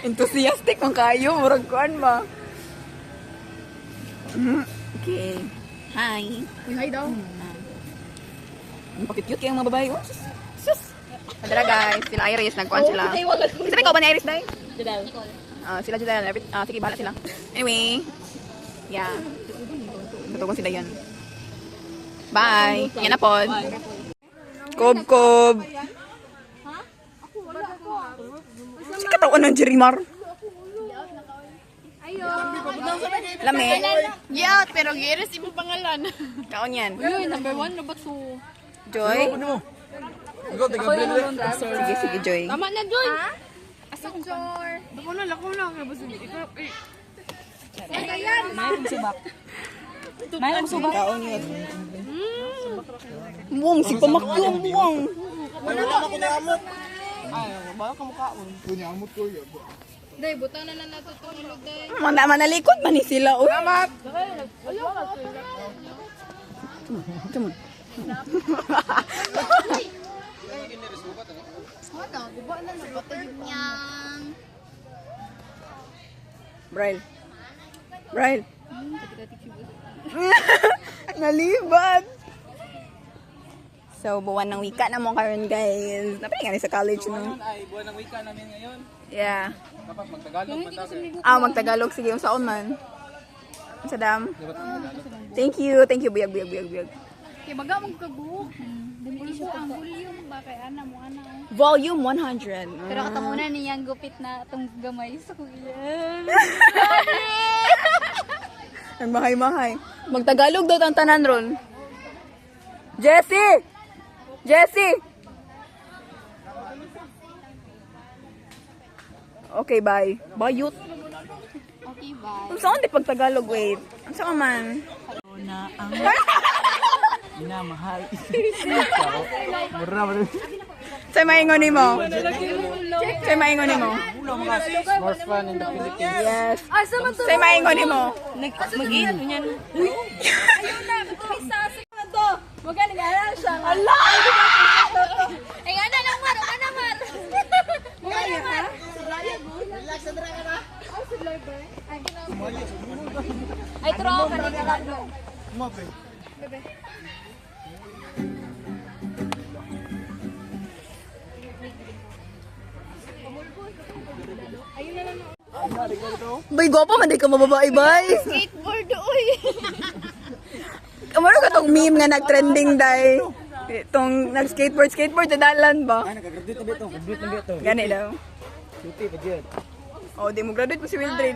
Enthusiastic ang kayo, murag kuan ba? Okay. Hi. Hi daw. Pakit-cute kayong mga babae. Oh, sus. Madara guys, sila Iris, nagkuhan sila. Sabi ko ba ni Iris dahil? Jadal. Sila Jadal. Sige, bahala sila. Anyway. Yeah. Natugon sila yan. Bye. Yan na po. Kob. Si katawan ng Jerimar. Lami. Yeah, pero Iris imo pangalan. Kaon yan. Uy, number 1 na ba to? Joy. Sige, Joy. Tama na, Joy. Asa kong Joy? Lako na. Mayroong subak. Kaon yan. Buwang, si pamakyo ang buwang. Baka kamukhaon. Punya amot ko yun. Day, buta na lang nato itong ilog, day. Manalikod man ni sila. Uy. Salamat! Come on. Ano? Guba na na. Bata yung niyang. Brian. Nalibat. So, buwan ng wika na mo karon guys. Napalingan sa college no. Ay, buwan ng wika namin ngayon. Yeah. Dapat magtagalog man tayo. Magtagalog sige yung saon man. Sadam. Thank you, buyag. Kaya baga magkabuok. Dami siya ang volume ba kay ana mo ana. Volume 100. Pero katamuna niyang gupit na itong gamay sa kuya. Ang mahay. Magtagalog daw ang tanan ron. Jessie! Okay, bye. Bayot. Okay, bye. Kung saan di pag Tagalog, wait. Ang saan man? Na ang minamahal. Mura. Sa'y maingon ni mo? Ulo mga sports fan in the Philippines. Yes. Sa'y maingon ni mo? Mag-in yan. Ayun na, tumisa sa to. Wag ka nag-aaral siya. Allah! Ay, ana lang man, ana man. Mukha naman. Relax na ka na. Ay, tro, kanina lang doon. Mape. Bay, gwapo man di ka mababae, bay. Skateboard, uy. Kamaro ka tong meme nga nag-trending, day. Itong nag-skateboard, dadalan ba? Ay, nakagraduate na dito. Graduate na dito. Gani daw. Duty pa dyan. Oh, di mo graduate pa si Wildren.